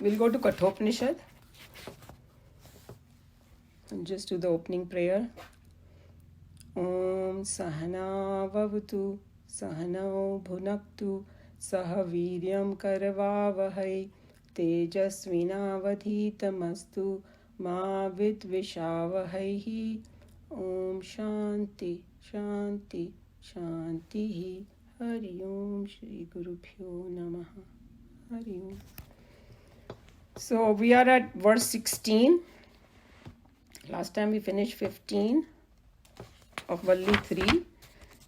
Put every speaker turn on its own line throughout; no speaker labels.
We'll go to Kathoupanishad and just do the opening prayer. Om Sahana Vavatu Sahanao Bhunaktu Saha Viryam Karavavahai Tejasvinavadhitamastu Ma Vidvishavahai. Om Shanti Shanti Shanti. Hari Om Shri Guru Pyo Namaha. Hari Om. So we are at verse 16. Last time we finished 15 of Valli 3.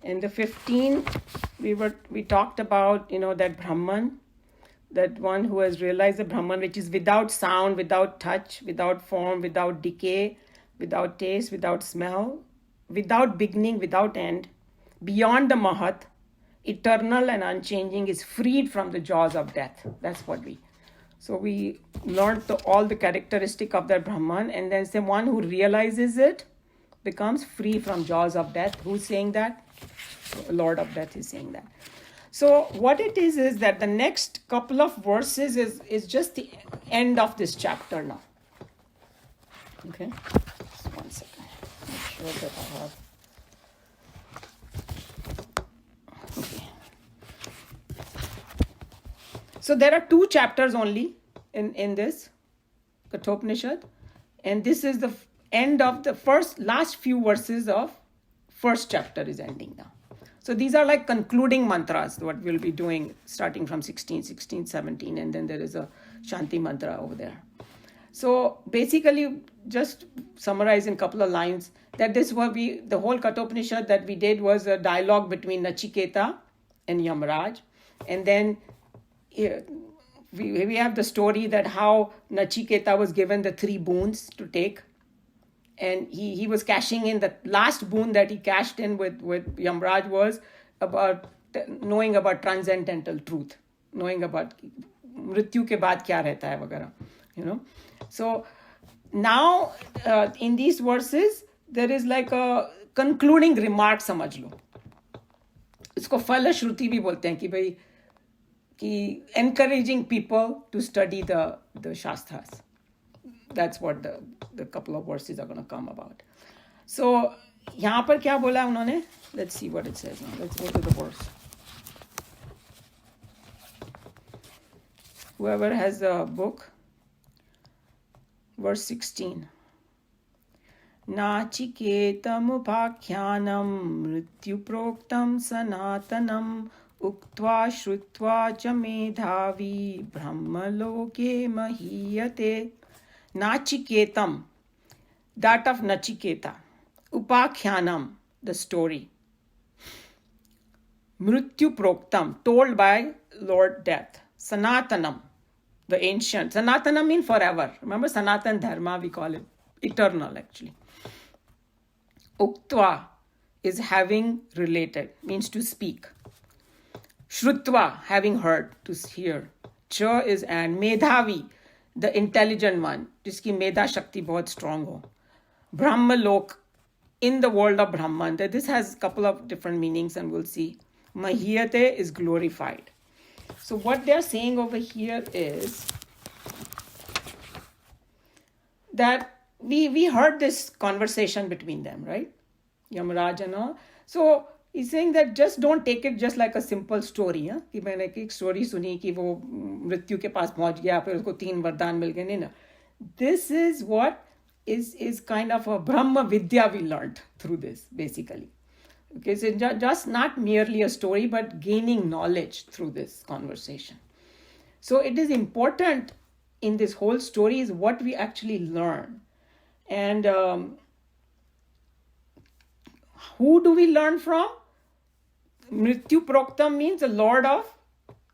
In the 15, we talked about, that Brahman, that one who has realized the Brahman, which is without sound, without touch, without form, without decay, without taste, without smell, without beginning, without end, beyond the Mahat, eternal and unchanging, is freed from the jaws of death. That's what So we learned all the characteristic of that Brahman, and then the one who realizes it becomes free from jaws of death. Who's saying that? Lord of Death is saying that. So what it is that the next couple of verses is just the end of this chapter now. Okay, just 1 second. Make sure that I have. Okay. So there are 2 chapters only in this Kathoupanishad, and this is the end of the last few verses of first chapter is ending now. So these are like concluding mantras, what we'll be doing starting from 16, 17, and then there is a Shanti mantra over there. So basically, just summarize in a couple of lines, that the whole Kathoupanishad that we did was a dialogue between Nachiketa and Yamraj. And then we have the story that how Nachiketa was given the 3 boons to take. And he was cashing in, the last boon that he cashed in with Yamraj was about knowing about transcendental truth, knowing about mrityu ke baad kya rehta hai vagara, So now in these verses, there is like a concluding remark, समझ लो. इसको फलश्रुति भी बोलते हैं कि भाई कि encouraging people to study the Shastras. That's what the couple of verses are going to come about. So, यहाँ पर क्या बोला उन्होंने? Let's see what it says now. Let's go to the verse. Whoever has the book, verse 16. नाचिकेतमुपाख्यानं मृत्युप्रोक्तं सनातनं उक्त्वा श्रुत्वा च मेधावी ब्रह्मलोके महीयते. Nachiketam, that of Nachiketa. Upakhyanam, the story. Mrityu Proktam, told by Lord Death. Sanatanam, the ancient. Sanatanam means forever. Remember Sanatan Dharma, we call it eternal actually. Uktva is having related, means to speak. Shrutva, having heard, to hear. Cha is and. Medhavi, the intelligent one, जिसकी मेधा शक्ति बहुत strong हो. Brahmalok, in the world of Brahman. This has a couple of different meanings and we'll see. Mahiyate is glorified. So what they're saying over here is that we heard this conversation between them, right? Yamraj and all. So he's saying that just don't take it just like a simple story. कि मैंने एक story सुनी कि वो मृत्यु के पास पहुंच गया फिर उसको 3 वरदान मिल गए. नहीं. This is what is kind of a Brahma Vidya we learned through this, basically. Okay, so just not merely a story, but gaining knowledge through this conversation. So it is important in this whole story is what we actually learn. And who do we learn from? Mrityu Proktam means the Lord of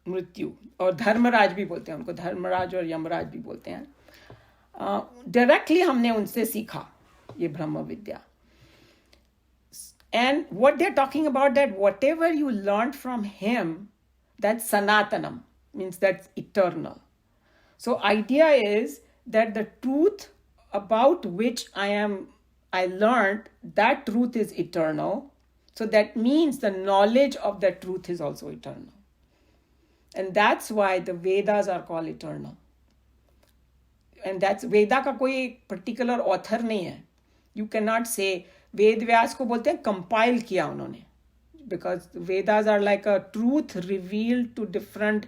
Mrityu. और धर्मराज भी बोलते हैं उनको, धर्मराज और यमराज भी बोलते हैं. Directly हमने उनसे सीखा ये ब्रह्म विद्या. And what they're talking about, that whatever you learned from him, that's Sanatanam, means that's eternal. So idea is that the truth about which I learned, that truth is eternal. So that means the knowledge of that truth is also eternal. And that's why the Vedas are called eternal. And that's Veda का कोई एक particular author नहीं है. You can not से वेद व्यास को बोलते हैं compile किया उन्होंने, because Vedas are like a truth revealed to different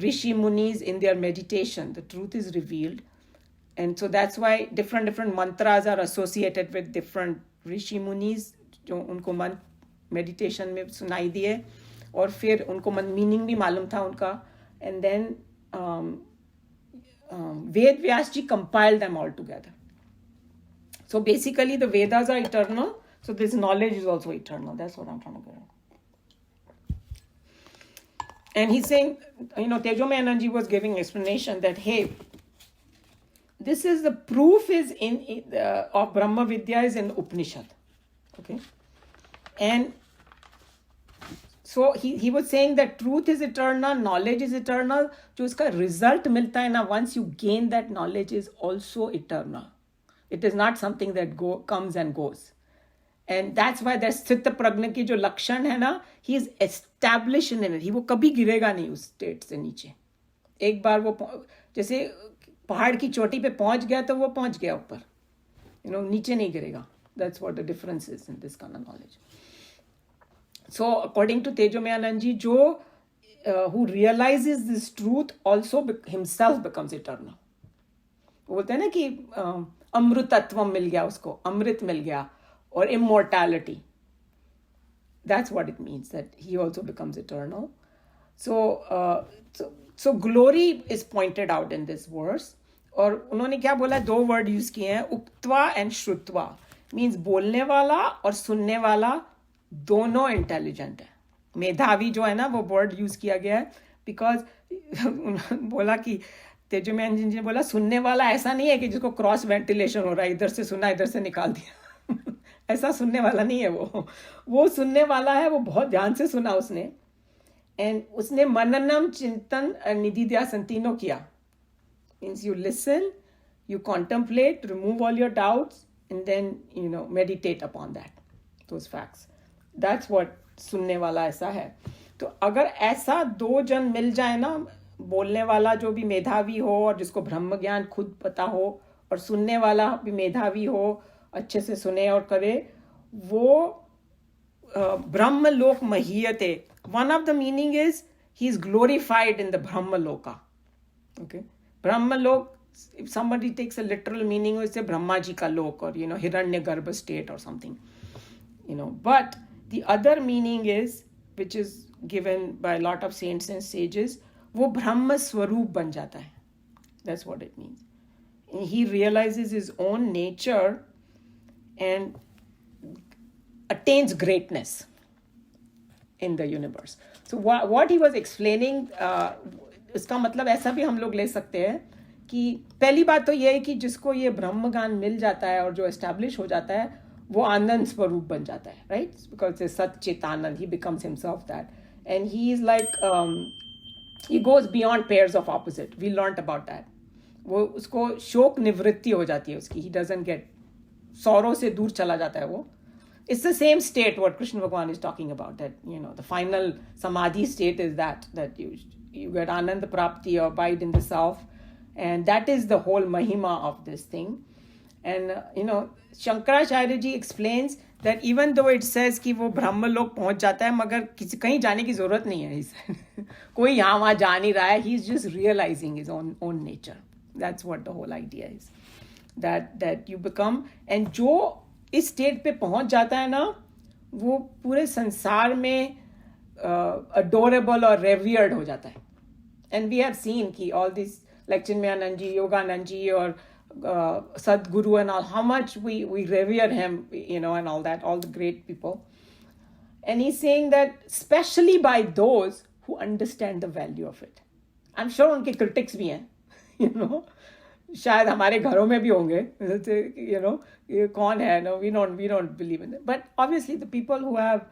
rishi munis in their meditation. The truth is revealed, and so that's why different mantras are associated with different rishi munis जो उनको meditation में सुनाई दिए, और फिर उनको मीनिंग भी मालूम था उनका. And then Ved Vyas ji compiled them all together. So basically the Vedas are eternal, so this knowledge is also eternal. That's what I'm trying to get at. And he's saying, Tejomayi Anand ji was giving explanation that, hey, this is the proof is of Brahma Vidya is in Upanishad. Okay. And so he was saying that truth is eternal, knowledge is eternal. जो इसका result मिलता है ना, once you gain that knowledge is also eternal. It is not something that comes and goes. And that's why that स्थित प्रज्ञ की जो लक्षण है ना, he is established in it. वो कभी गिरेगा नहीं उस स्टेट से नीचे. एक बार वो जैसे पहाड़ की चोटी पे पहुंच गया तो वो पहुंच गया ऊपर, नीचे नहीं गिरेगा. That's what the difference is in this kind of knowledge. So according to Tejomayi Anand ji, who realizes this truth also himself becomes eternal. वो बोलते हैं ना कि अमृतत्व मिल गया उसको, अमृत मिल गया, or immortality. That's what it means, that he also becomes eternal. So glory is pointed out in this verse. और उन्होंने क्या बोला, 2 वर्ड यूज किए हैं, उक्त्वा एंड श्रुत्वा. मीन्स बोलने वाला और सुनने वाला दोनों इंटेलिजेंट है. मेधावी जो है ना, वो वर्ड यूज किया गया है बिकॉज बोला कि तेजोमय अंजन जी ने बोला सुनने वाला ऐसा नहीं है कि जिसको क्रॉस वेंटिलेशन हो रहा है, इधर से सुना इधर से निकाल दिया. ऐसा सुनने वाला नहीं है वो सुनने वाला है, वो बहुत ध्यान से सुना उसने, एंड उसने मननम चिंतन निधिध्यासन तीनों किया. Means you listen, you contemplate, remove all your doubts, and then meditate upon those facts. That's what सुनने वाला ऐसा है. तो अगर ऐसा 2 जन मिल जाए ना, बोलने वाला जो भी मेधावी हो और जिसको ब्रह्म ज्ञान खुद पता हो, और सुनने वाला भी मेधावी हो, अच्छे से सुने और करे, वो ब्रह्म लोक महीयते. One of the meaning is he is glorified in the Brahma Loka. Okay, Brahma Lok, if somebody takes a literal meaning, we say Brahma ji ka lok, or Hiranya Garbha state or something. But the other meaning is, which is given by a lot of saints and sages, वो ब्रह्म स्वरूप बन जाता है. That's what it means. And he realizes his own nature and attains greatness in the universe. So what he was explaining, इसका मतलब ऐसा भी हम लोग ले सकते हैं कि पहली बात तो ये है कि जिसको ये ब्रह्म ज्ञान मिल जाता है और जो एस्टैब्लिश हो जाता है, वो आनंद स्वरूप बन जाता है, right? Because Satchit ananda, he becomes himself that, and he is like he goes beyond pairs of opposite. We learnt about that. वो उसको शोक निवृत्ति हो जाती है उसकी. He doesn't get sorrow से दूर चला जाता है वो. It's the same state what Krishna Bhagwan is talking about, that the final samadhi state is that you get ananda prapti, or abide in the self, and that is the whole mahima of this thing. And Shankaracharya ji explains that even though it says कि वो ब्रह्म लोक पहुंच जाता है, मगर कहीं जाने की जरूरत नहीं है. कोई यहाँ वहाँ जा नहीं रहा है. He is just realizing his own nature. That's what the whole idea is. That you become, and जो इस स्टेट पे पहुंच जाता है ना, वो पूरे संसार में adorable और revered हो जाता है. And we have seen कि all this like Chinmayanand ji, Yoganand ji, or Sadguru and all, how much we revere him, and all that, all the great people. And he's saying that especially by those who understand the value of it. I'm sure उनके critics भी हैं, शायद हमारे घरों में भी होंगे, ये कौन है, no, we don't believe in it. But obviously the people who have,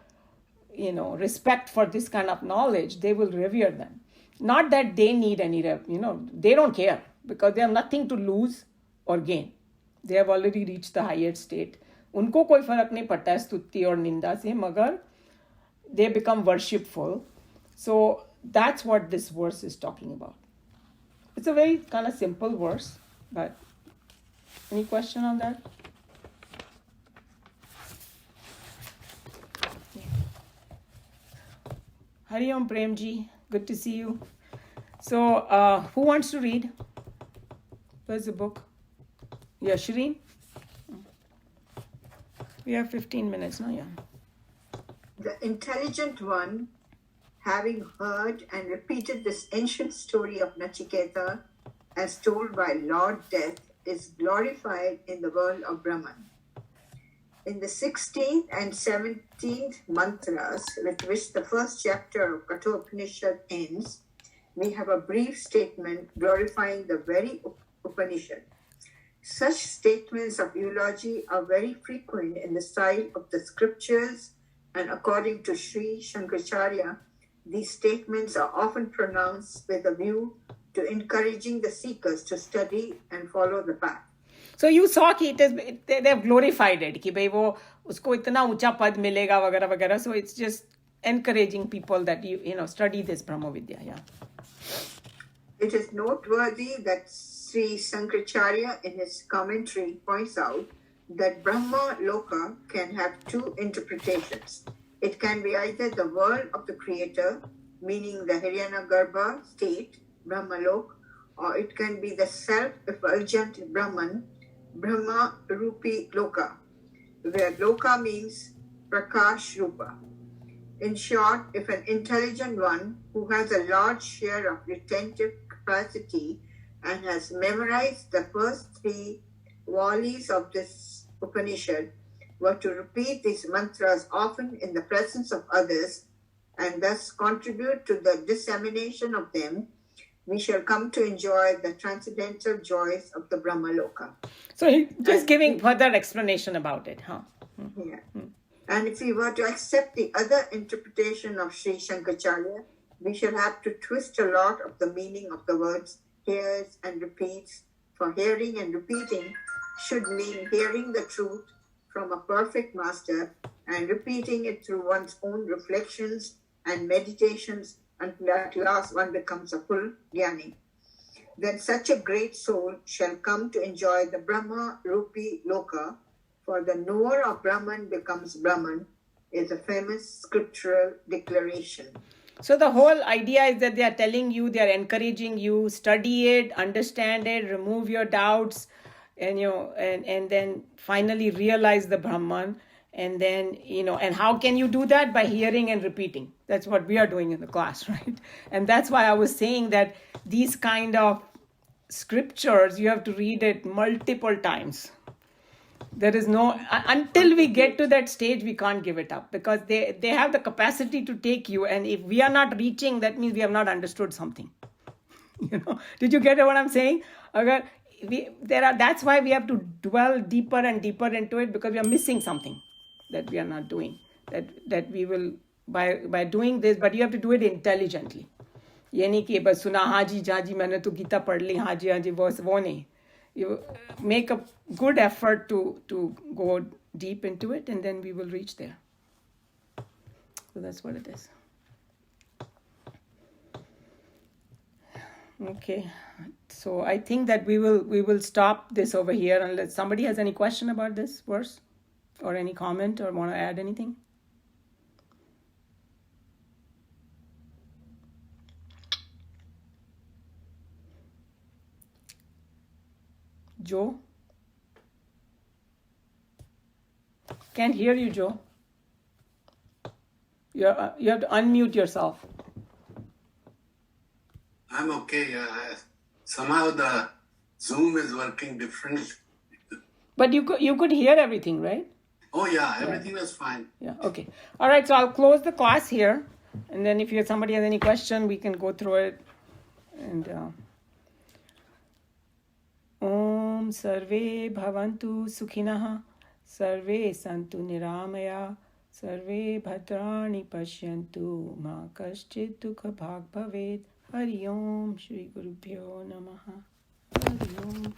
respect for this kind of knowledge, they will revere them. Not that they need any, they don't care, because they have nothing to lose or gain. They have already reached the higher state. उनको कोई फर्क नहीं पड़ता है स्तुति और निंदा से, मगर they become worshipful. So that's what this verse is talking about. It's a very kind of simple verse, But any question on that? Hari Om Premji, good to see you. So, who wants to read? Where's the book? Yeah, Shireen? We have 15 minutes now, yeah.
The intelligent one, having heard and repeated this ancient story of Nachiketa as told by Lord Death, is glorified in the world of Brahman. In the 16th and 17th mantras, with which the first chapter of Kathoupanishad ends, we have a brief statement glorifying the very Upanishad. Such statements of eulogy are very frequent in the style of the scriptures, and according to Sri Shankaracharya, these statements are often pronounced with a view to encouraging the seekers to study and follow the path.
So you saw कि they have glorified it कि भाई वो उसको इतना ऊंचा पद मिलेगा वगैरह वगैरह. So it's just encouraging people that you know study this Brahma Vidya. Yeah.
It is noteworthy that Sri Shankaracharya in his commentary points out that Brahma Loka can have two interpretations. It can be either the world of the creator, meaning the Hiryana state, Brahma Lok, or it can be the self-effulgent Brahman, Brahma Rupi Loka, where Loka means Prakash Rupa. In short, if an intelligent one who has a large share of retentive capacity and has memorized the first three volleys of this Upanishad were to repeat these mantras often in the presence of others and thus contribute to the dissemination of them, we shall come to enjoy the transcendental joys of the Brahma Loka.
So just giving further explanation about it, huh?
Yeah. And if we were to accept the other interpretation of Sri Shankaracharya, we shall have to twist a lot of the meaning of the words hears and repeats, for hearing and repeating should mean hearing the truth from a perfect master and repeating it through one's own reflections and meditations until at last one becomes a full jnani. Then such a great soul shall come to enjoy the Brahma Rupi Loka, for the knower of Brahman becomes Brahman, is a famous scriptural declaration.
So the whole idea is that they are telling you, they are encouraging you, study it, understand it, remove your doubts, and and then finally realize the Brahman. And then, and how can you do that? By hearing and repeating. That's what we are doing in the class, right? And that's why I was saying that these kind of scriptures, you have to read it multiple times. There is no, until we get to that stage, we can't give it up, because they have the capacity to take you. And if we are not reaching, that means we have not understood something. Did you get what I'm saying? That's why we have to dwell deeper and deeper into it, because we are missing something that we are not doing. That we will, by doing this, but you have to do it intelligently. ये नहीं कि बस सुना हाँ जी मैंने तो गीता पढ़ ली हाँ जी वो नहीं. You make a good effort to go deep into it, and then we will reach there. So that's what it is. Okay, so I think that we will stop this over here unless somebody has any question about this verse or any comment or want to add anything. Joe? Can't hear you, Joe. You have to unmute yourself.
I'm okay. Somehow the Zoom is working differently.
But you could hear everything, right?
Oh yeah, everything was fine.
Yeah, okay. All right, so I'll close the class here. And then if somebody has any question, we can go through it. And Om Sarve Bhavantu Sukhinah Sarve Santu Niramaya Sarve Bhadrani Pashyantu Ma Kaschit Dukha Bhag Bhavet Hari Om Shri Gurubhyo Namaha Hari Om.